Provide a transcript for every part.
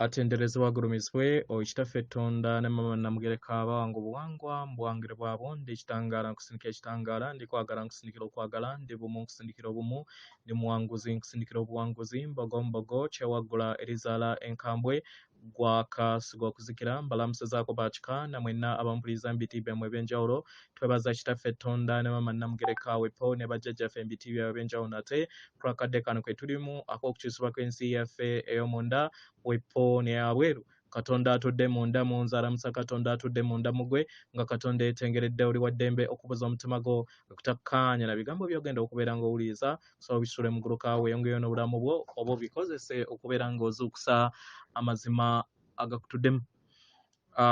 atenderezebwa agulumizibwe oyitaffe Tonda ne mama namugereka abawangu obuwangwa mbwangire bwa bonde ekitangala nkusindikira ekitangala ndi kwagala nkusindikira okwagala ndi bumu nkusindikira obumu ndi muwanguzi nkusindikira obuwanguzi mbogo kyewaggula erizaala enkambwe gwaka sigwa kuzikira mbalamusizaako bakika namwenna abampuliriza mu biti byammwe ebyenjawulo twebaza kitaffe Tonda ne mama namugereka wepo ne bajjajjaffe mu biti byabwe ebyenjawulo nate twakadde kano kwe tulimu ak'okukyusibwa kw'ensi yaffe ey'omunda wepo ne abweru Katonda atudde munda munzala musa Katonda atudde munda mugwe nga Katonda etengeredde oli waddembe okubuza omutima gwo okutakkaanya na bigambo by'ogenda okubeera ng'owuliriza so bisule mu ggulu kaawe yongeyo n'obulamu bwo oba obikozese okubeera ng'ozuukusa amazima agakutuddemu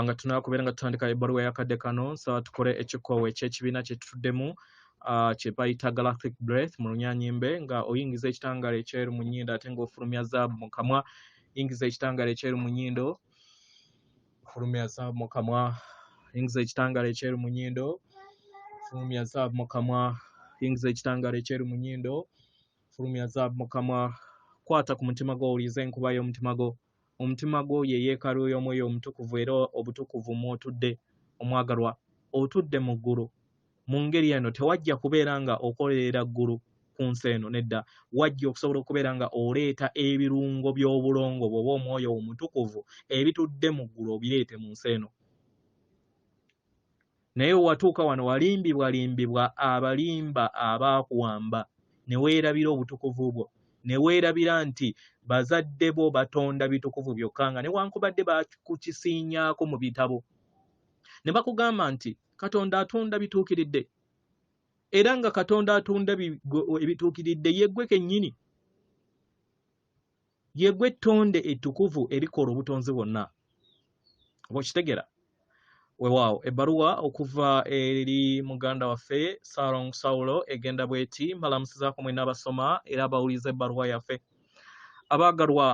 nga tunakubeera nga tutandika ebbaluwa yakadde kano nsaba tukole ekikoowe eky'ekibiina kye tutuddemu kye bayita galactic breath mu lunyanyimbe nga oyingiza ekitangala ekyeru mu nnyindo ate ng'ofulumya zaabu mu kamwa yingiza ekitangala ekyeru mu nnyindo fulumya zaabu mu kamwa yingiza ekitangala ekyeru mu nnyindo fulumya zaabu mu kamwa yingiza ekitangala ekyeru mu nnyindo fulumya zaabu mu kamwa kwata ku mutima gwo owulize enkuba y'omutima gwo omutima gwo ye yeekaalu y'omwoyo omutukuvu era obutukuvu mw'otudde omwagalwa otudde mu ggulu mu ngeri eno tewajja kubeera nga okolerera ggulu ku nsi eno nedda wajja okusobola okubeera nga oleeta ebirungo by'obulongo bw'oba omwoyo omutukuvu ebitudde mu ggulu obireete mu nsi eno naye watuuka wano walimbibwalimbibwa abalimba abaakuwamba ne weerabira obutukuvu bwo ne weerabira nti bazadde bo batonda bitukuvu byokka nga newankubadde bakukisiinyaako mu bitabo ne bakugamba nti Katonda atonda bituukiridde era nga Katonda atunda ebituukiridde yeggwe kennyini yeggwe ettonde ettukuvu erikola obutonzi bwonna oba okitegeera weewaawo ebbaluwa okuva eri muganda waffe Saulo egenda bw'eti mbalamusizaako mwenna abasoma era abawuliza ebbaluwa yaffe abaagalwa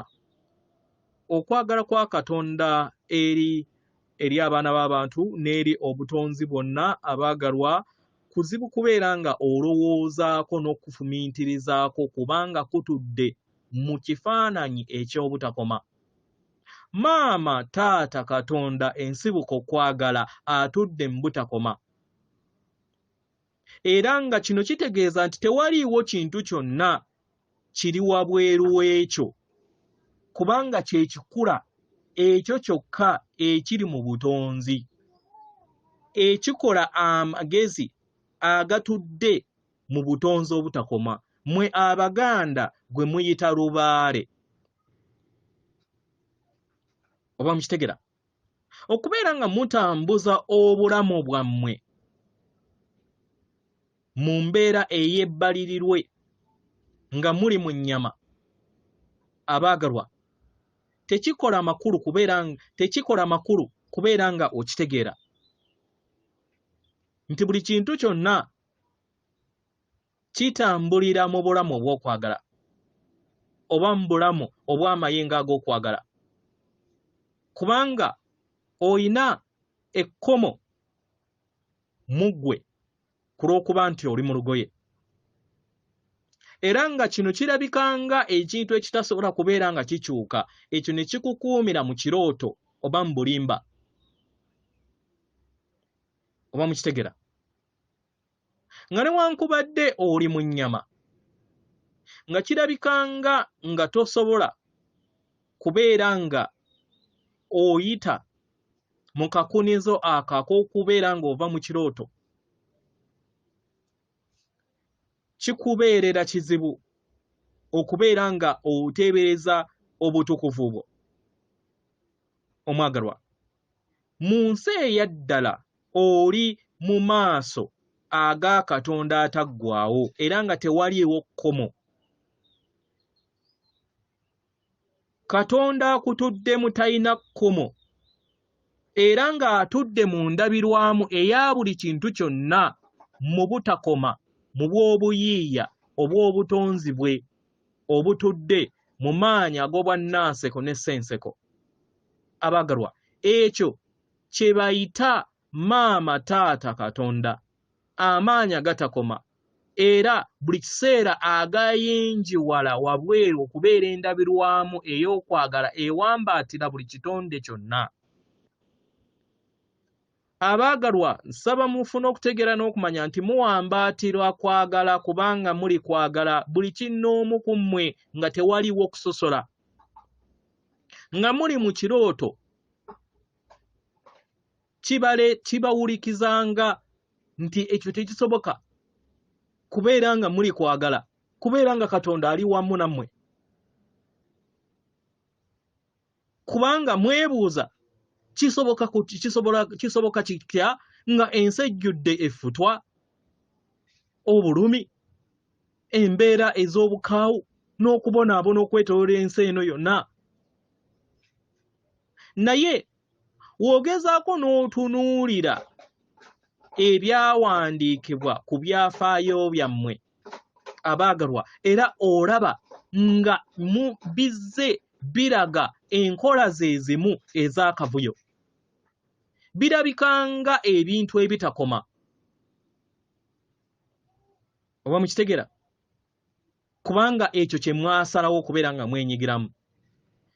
okwagala kwa Katonda eri abaana b'abantu n'eri obutonzi bwonna abaagalwa kuzibu kubeera nga olowoozaako n'okufumiintirizaako kubanga kutudde mu kifaananyi eky'obutakoma maama taata Katonda ensibuko okwagala atudde mu butakoma era nga kino kitegeeza nti tewaliiwo kintu kyonna kiri wabweru w'ekyo kubanga kye kikula ekyo kyokka ekiri mu butonzi ekikola amagezi agatudde mu butonzi obutakoma mwe Abaganda gwe muyita lubaale oba mukitegera okubeera nga mutambuza obulamu bwammwe mu mbeera ey'ebbalirirwe nga muli mu nnyama abaagalwa tekikola makulu kubeera nga okitegeera nti buli kintu kyonna kitambulira mu bulamu obw'okwagala oba mu bulamu obw'amayengo ag'okwagala kubanga oyina ekkomo mu ggwe ku lw'okuba nti oli mu lugoye era nga kino kirabika nga ekintu ekitasobola kubeera nga kikyuka ekyo ne kikukuumira mu kirooto oba mu bulimba oba mukitegera nga newankubadde oli mu nnyama nga kirabikanga nga tosobola kubeera nga oyita mu kakunizo ak'okubeera ng'ova mu kirooto kikubeerera kizibu okubeera nga oteebereza obutukuvu bwo omwagalwa mu nsi eyaddala oli mu maaso aga Katonda ataggwaawo era nga tewaliiwo kkomo Katonda akutuddemu talina kkomo era ng'atudde mu ndabirwamu eya buli kintu kyonna mu butakoma mu bw'obuyiiya obw'obutonzi bwe obutudde mu maanyi ag'obwannanseko n'essenseko abaagalwa ekyo kye bayita maama taata Katonda amaanyi agatakoma era buli kiseera agayenjiwala wabweru okubeera endabirwamu ey'okwagala ewambaatira buli kitonde kyonna. Abaagalwa, nsaba mufune okutegeera n'okumanya nti muwambaatirwa kwagala kubanga muli kwagala buli kinnoomu ku mmwe nga tewaliwo kusosola. Nga muli mu kirooto kibawulikizanga nti ekyo tekisoboka kubeera nga muli kwagala, kubeera nga Katonda ali wamu nammwe. Kubanga mwebuuza kisoboka kitya nga ensi ejjudde effutwa, obulumi, embeera ez'obukaawu n'okubonaabona okwetooloola ensi eno yonna. Naye w'ogezaako n'otunuulira ebyawandiikibwa ku byafaayo byammwe abaagalwa, era olaba nga bizze biraga enkola ze zimu ez'akavuyo. Birabikanga ebintu ebitakoma. Oba mukitegera? Kubanga ekyo kye mwasalawo okubeera nga mwenyigiramu.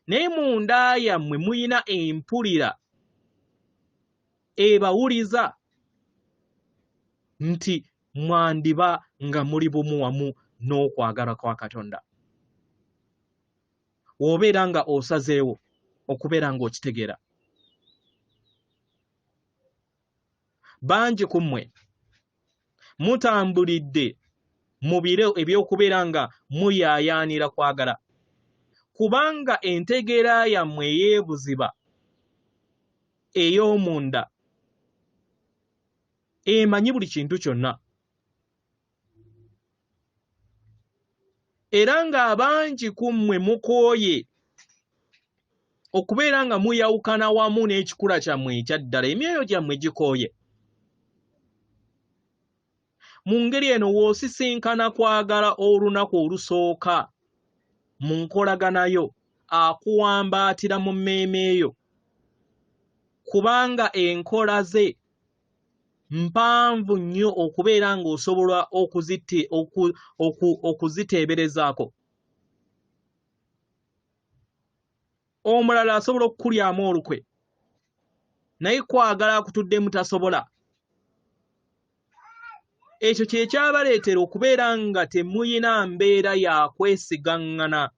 Naye munda yammwe muyina empulira ebawuliza nti mwandiba nga muli bumu wamu n'okwagala kwa Katonda. W'obeera nga osazeewo okubeera ng'okitegeera. Bangi ku mmwe mutambulidde mu biro eby'okubeera nga muyaayaanira kwagala, kubanga entegeera yammwe ey'ebuziba ey'omunda emanyi buli kintu kyonna. Era ng'abangi ku mmwe mukooye okubeera nga muyawukana wamu n'ekikula kyammwe ekyaddala, emyoyo gyammwe gikooye. Mu ngeri eno w'osisinkana kwagala olunaku olusooka mu nkolaganayo akuwambaatira mu mmeeme yo, kubanga enkola ze mpanvu nnyo okubeera ng'osobola okuziteeberezaako. Omulala asobola okukulyamu olukwe, naye kwagala akutuddemu tasobola. Ekyo kye kyabaleetera okubeera nga temuyina mbeera ya kwesigaŋŋana,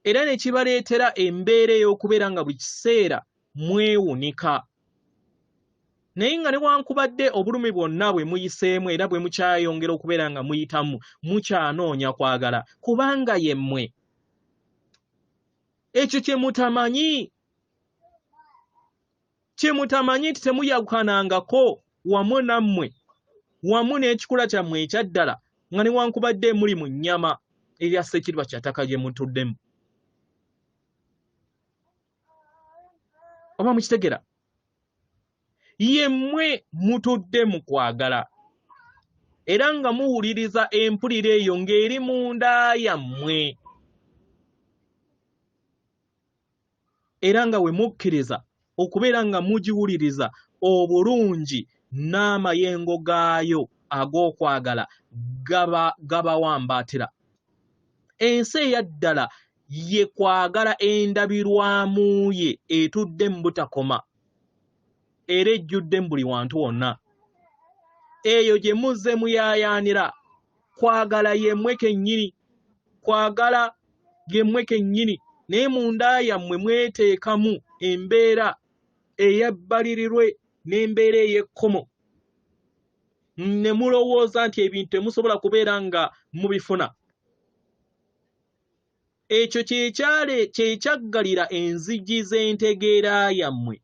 era ne kibaleetera embeera ey'okubeera nga buli kiseera mwewunika. Naye nga newankubadde obulumi bwonna bwe muyiseemu era bwe mukyayongera okubeera nga muyitamu, mukyanoonya kwagala, kubanga ye mmwe. Ekyo kye mutamanyi nti temuyawukanangako wamu nammwe, wamu n'ekikula kyammwe ekyaddala, nga newankubadde muli mu nnyama erya Ssekirwa kyataka gye mutuddemu. Oba mukitegera? Ye mmwe mutudde mu kwagala, era nga muwuliriza empulira eyo ng'eri munda yammwe, era nga we mukkiriza okubeera nga mugiwuliriza obulungi n'amayengo gaayo ag'okwagala gabawambaatira. Ensi eyaddala ye kwagala endabirwamu ye etudde mu butakoma, era ejjudde mu buli wantu wonna. Eyo gye muzze muyaayaanira, kwagala yemmwe kennyini, kwagala yemmwe kennyini, naye munda yammwe mweteekamu embeera ey'ebbalirirwe n'embeera ey'ekkomo, ne mulowooza nti ebintu temusobola kubeera nga mubifuna. Ekyo kye kyaggalira enzigi z'entegeera yammwe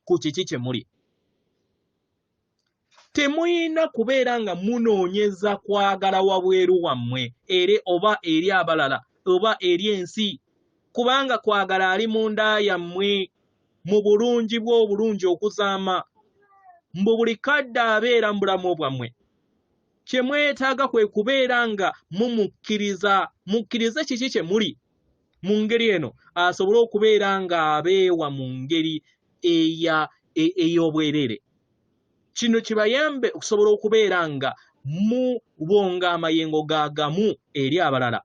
ku kiki kye muli. Temuyina kubeera nga munoonyeza kwagala wabweru wammwe oba eri abalala oba eri ensi, kubanga kwagala ali munda yammwe mu bulungi bw'obulungi okuzaama. Mbu buli kadde abeera mu bulamu bwammwe, kye mwetaaga kwe kubeera nga mukkirize kiki kye muli. Mu ngeri eno asobole okubeera nga abeewa mu ngeri ey'obwereere. Kino kibayambe okusobola okubeera nga mu bonga amayengo gagamu eri abalala.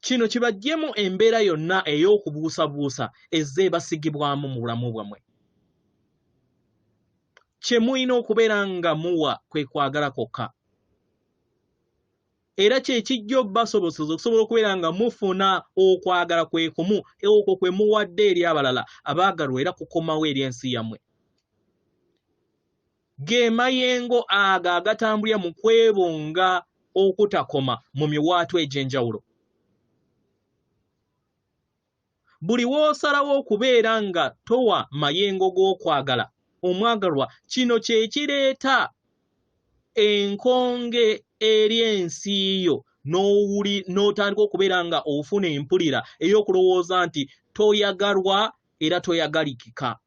Kino kibajjemu embeera yonna ey'okubuusabuusa ezze basigibwamu mu bulamu bwammwe. Kye mulina okubeera nga muwa kwe kwagala kwokka. Era kye kijja obbasobozesa okusobola okubeera nga mufuna okwagala kwe kumu okwo kwe muwadde eri abalala abaagalwa era kukomawo eri ensi yammwe. Ge mayengo ago agatambulira mu kwebonga okutakoma mu miwaato egy'enjawulo. Buli w'osalawo okubeera nga towa mayengo g'okwagala omwagalwa, kino kye kireeta enkonge eri ensi yo n'otandika okubeera nga ofuna empulira ey'okulowooza nti toyagalwa era toyagalikika.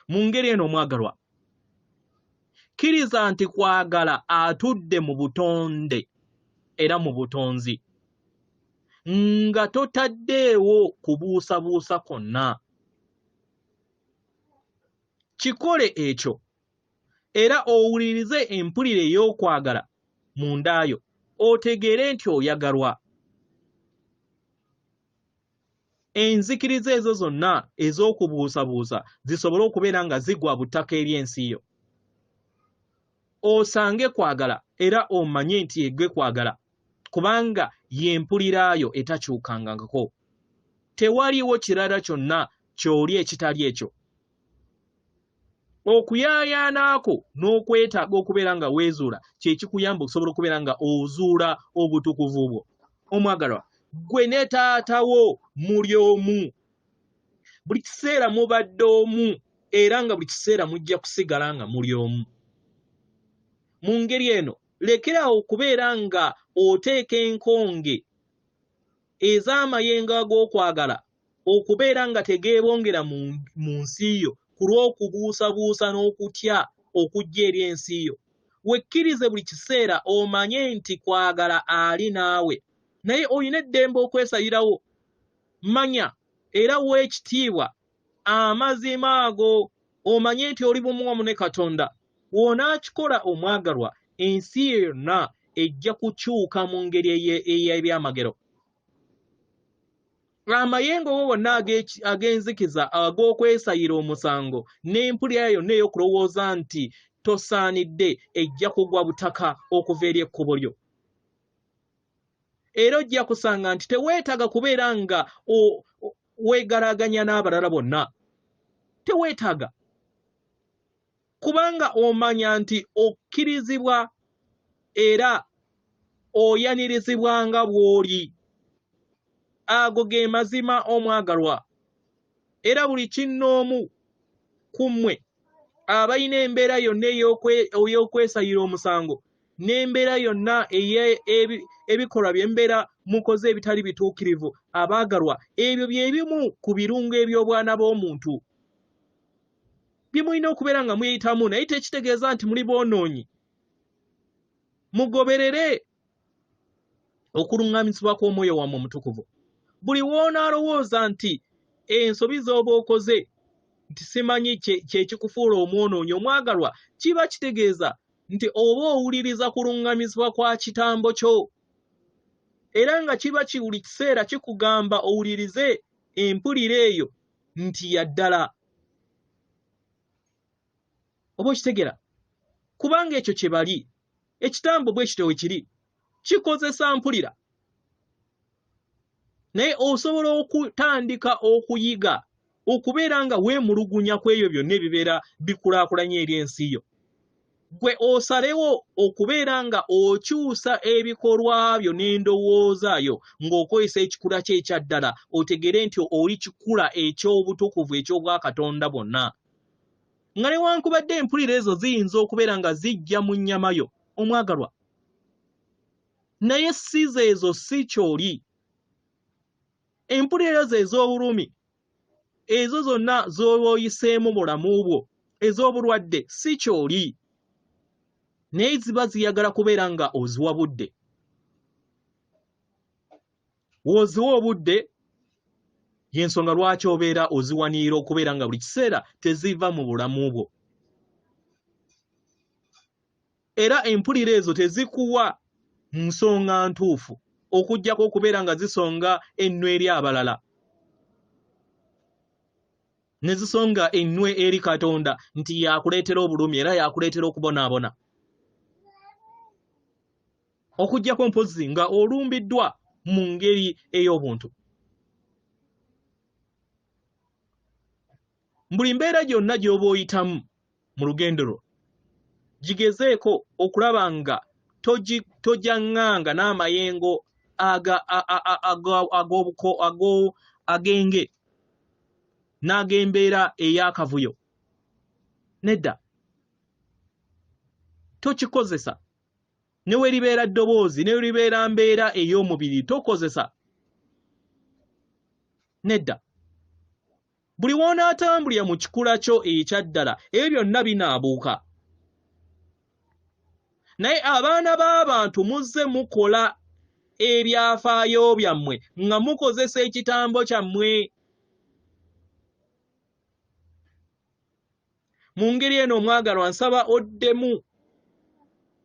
Mu ngeri eno omwagalwa, kkiriza nti kwagala atudde mu butonde era mu butonzi, nga totaddeewo kubuusabuusa kwonna. Kikole ekyo era owulirize empulira ey'okwagala mu ndaayo, otegeere nti oyagalwa. Enzikiriza ezo zonna ez'okubuusabuusa zisobole okubeera nga zigwa butaka eri ensi yo. Osange kwagala era omanye nti yegwe kwagala, kubanga y'empuliraayo etakyukangako. Tewaliwo kirala kyonna ky'oli ekitali ekyo. Okuyaayaanaako n'okwetaaga okubeera nga weezuula kye kikuyamba okusobola okubeera nga ozuula obutukuvu bwo. Omwagalwa, gwe ne taatawo muli omu. Buli kiseera mubadde omu era nga buli kiseera mujja kusigala nga muli omu. Mu ngeri eno, lekerawo okubeera nga oteeka enkonge ez'amayengo ag'okwagala okubeera nga tegeebongera mu nsi yo ku lw'okubuusabuusa n'okutya okujja eri ensi yo. Wekkirize buli kiseera omanye nti kwagala ali naawe, naye olina eddembe okwesayirawo. Manya era w'ekitiibwa amazima ago, omanye nti oli bumu wamu ne Katonda. W'onaakikola omwagalwa, ensi yonna ejja kukyuka mu ngeri ey'ebyamagero. Amayengo go gonna ag'enzikiza ag'okwesayira omusango n'empulira yonna ey'okulowooza nti tosaanidde ejja kugwa butaka okuva eri ekkubo lyo. Era ojja kusanga nti teweetaaga kubeera nga weegalaganya n'abalala bonna. Teweetaaga. Kubanga omanya nti okkirizibwa era oyanirizibwa nga bw'oli. Ago ge mazima omwagalwa. Era buli kinnoomu ku mmwe abalina embeera yonna ey'okwesayira omusango n'embeera yonna ebikolwa bye mbeera mukoze ebitali bituukirivu, abaagalwa, ebyo bye bimu ku birungo eby'obwana bw'omuntu bye mulina okubeera nga muyitamu, naye tekitegeeza nti muli boonoonyi. Mugoberere okuluŋŋamizibwa kw'omwoyo wammwe omutukuvu. Buli w'onaalowooza nti ensobi z'oba okoze nti simanyi kye kikufuula omwonoonyi, omwagalwa, kiba kitegeeza nti oba owuliriza kuluŋŋamizibwa kwa kitambo kyo, era nga kiba buli kiseera kikugamba owulirize empulira eyo nti yaddala. Oba okitegera? Kubanga ekyo kye bali, ekitambo bwe kityo we kiri, kikozesa mpulira. Naye osobola okutandika okuyiga okubeera nga weemulugunya ku ebyo byonna ebibeera bikulaakulanya eri ensi yo. Gwe osalewo okubeera nga okyusa ebikolwa byo n'endowooza yo ng'okozesa ekikula kye ekya ddala, otegere nti oli kikula eky'obutukuvu eky'obwakatonda bwonna. Nga newankubadde empulira ezo ziyinza okubeera nga zijja mu nnyama yo, omwagalwa, naye si zeezo si ky'oli. Empulira ezo ez'obulumi, ezo zonna z'oba oyiseemu bulamu bwo, ez'obulwadde si ky'oli, naye ziba ziyagala kubeera nga oziwa budde. W'oziwa obudde, Yensonga lwaki obeera oziwanirira okubeera nga buli kiseera teziva mu bulamu bwo. Era empulira ezo tezikuwa nsonga ntuufu okujjako okubeera nga zisonga ennwe eri abalala. Ne zisonga ennwe eri Katonda nti yakuleetera obulumi era yakuleetera okubonaabona. Okujjako mpozzi nga olumbiddwa mu ngeri ey'obuntu. Buli mbeera gyonna gy'oba oyitamu mu lugendo lwo, gigezeeko okulaba nga tojaŋŋanga n'amayengo ag'enge n'ag'embeera ey'akavuyo. Nedda, tokikozesa. Ne we libeera ddoboozi, ne we libeera mbeera ey'omubiri, tokozesa. Nedda. Buli w'onaatambulira mu kikula kyo ekyaddala, ebyo byonna binaabuuka. Naye abaana b'abantu muzze mukola ebyafaayo byammwe nga mukozesa ekitambo kyammwe. Mu ngeri eno omwagalwa, nsaba oddemu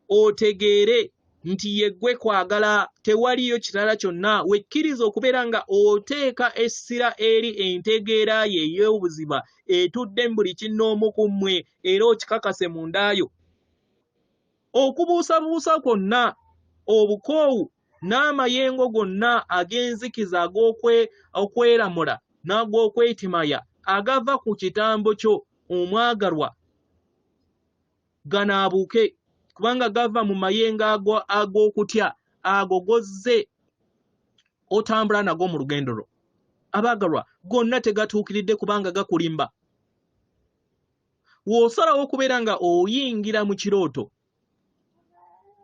otegeere nti yeggwe kwagala, tewaliyo kirala kyonna. Wekkiriza okubeera nga oteeka essira eri entegeera ye ey'obuziba etudde mu buli kinnoomu ku mmwe, era okikakase mundaayo. Okubuusabuusa kwonna, obukoowu n'amayengo gonna ag'enzikiza ag'okweramula n'ag'okwetimaya agava ku kitambo kyo omwagalwa, ganaabuuke, kubanga gava mu mayengo ag'okutya ago gozze otambula nago mu lugendo lwo. Abaagalwa, gonna tegatuukiridde kubanga gakulimba. W'osalawo okubeera nga oyingira mu kirooto,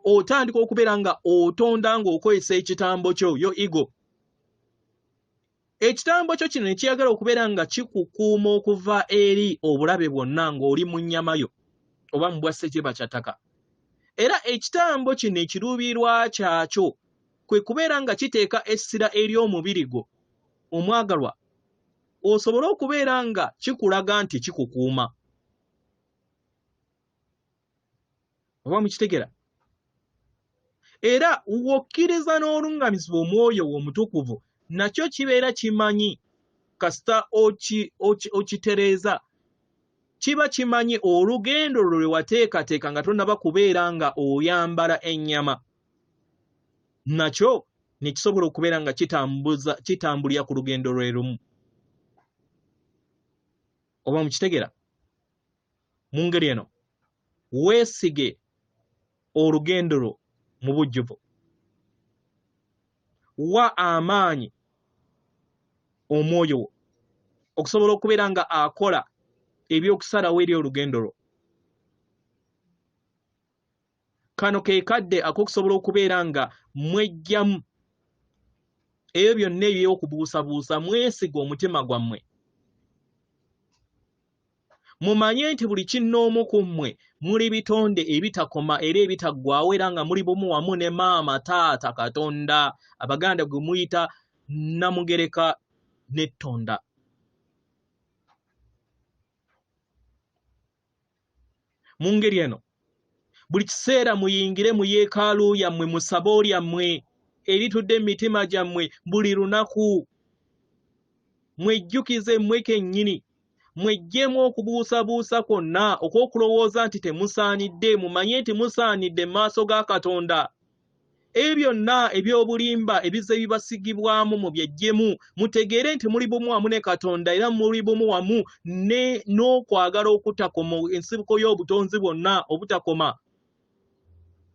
otandika okubeera nga otonda ng'okozesa ekitambo kyo, yo ego. Ekitambo kyo kino ne kiyagala okubeera nga kikukuuma okuva eri obulabe bwonna ng'oli mu nnyama yo oba mu bwa ssekibba kya ttaka. Era ekitambo kino ekiruubirirwa kyakyo kwe kubeera nga kiteeka essira eri omubiri gwo omwagalwa, osobole okubeera nga kikulaga nti kikukuuma. Oba mukitegera? Era wokkiriza n'oluŋŋamizibwa omwoyo omutukuvu nakyo kibeera kimanyi kasita okitereeza, kiba kimanyi olugendo lwe wateekateeka nga tonnaba kubeera nga oyambala ennyama, nakyo ne kisobola okubeera nga kitambulira ku lugendo lwe lumu. Oba mukitegera? Mu ngeri eno weesige olugendo lwo mu bujjuvu. Wa amaanyi omwoyo wo okusobola okubeera nga akola ebyokusalawo eri olugendo lwo. Kano ke kadde ak'okusobola okubeera nga mwejjamu ebyo byonna eby'okubuusabuusa, mwesiga omutima gwammwe. Mumanye nti buli kinnoomu ku mmwe muli bitonde ebitakoma era ebitaggwaawo, era nga muli bumu wamu ne maama taata Katonda, Abaganda gwe muyita Namugereka n'ettonda. Mu ngeri eno buli kiseera muyingire mu yeekaalu yammwe, mu ssabo lyammwe eritudde mu mitima gyammwe buli lunaku. Mwejjukize mmwe kennyini, mweggyemu okubuusabuusa kwonna okw'okulowooza nti temusaanidde, mumanye nti musaanidde mu maaso ga Katonda. Ebyo byonna eby'obulimba ebizze bibasigibwamu mu byeggyemu, mutegeere nti muli bumu wamu ne Katonda era muli bumu wamu n'okwagala okutakoma, ensibuko y'obutonzi bwonna obutakoma.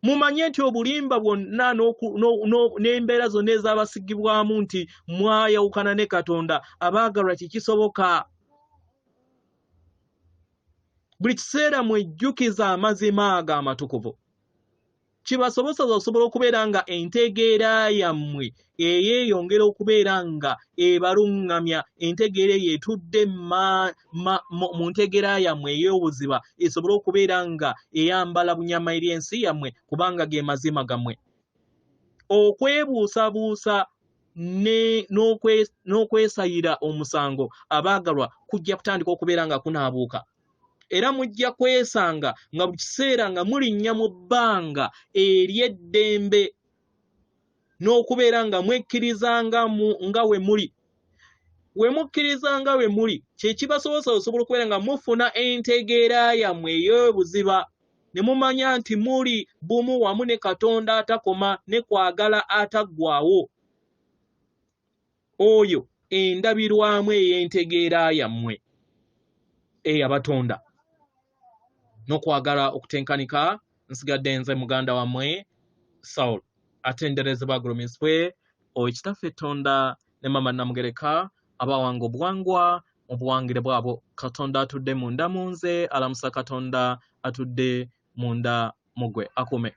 Mumanye nti obulimba bwonna n'embeera zonna ez'abasigibwamu nti mwayawukana ne Katonda, abaagalwa tekisoboka. Buli kiseera mwejjukiza amazima ago amatukuvu. Kibasobozesa osobola okubeera nga entegeera yammwe eyeeyongera okubeera nga ebaluŋŋamya, entegeera eyo etudde mu ntegeera yammwe ey'obuziba esobole okubeera nga eyambala bunyama eri ensi yammwe, kubanga ge mazima gammwe. Okwebuusabuusa n'okwesayira omusango abaagalwa kujja kutandika okubeera nga kunaabuuka. Era mujja kwesanga nga buli kiseera nga mulinnya mu bbanga ery'eddembe n'okubeera nga mwekkirizanga nga we muli. We mukkiriza we muli kye kibasobozesa osobola okubeera nga mufuna entegeera yammwe ey'obuziba ne mumanya nti muli bumu wamu ne Katonda atakoma ne kwagala ataggwaawo. Oyo endabirwamu ey'entegeera yammwe eyabatonda n'okwagala okutenkanika. Nsigadde nze muganda wammwe Saulo, atenderezebwa agulumiswe Oweekitaffe Tonda ne Mama Namugereka abawanga obuwangwa mu buwangire bwabo. Katonda atudde munda mu nze, alamusa Katonda atudde munda mu ggwe. Akume.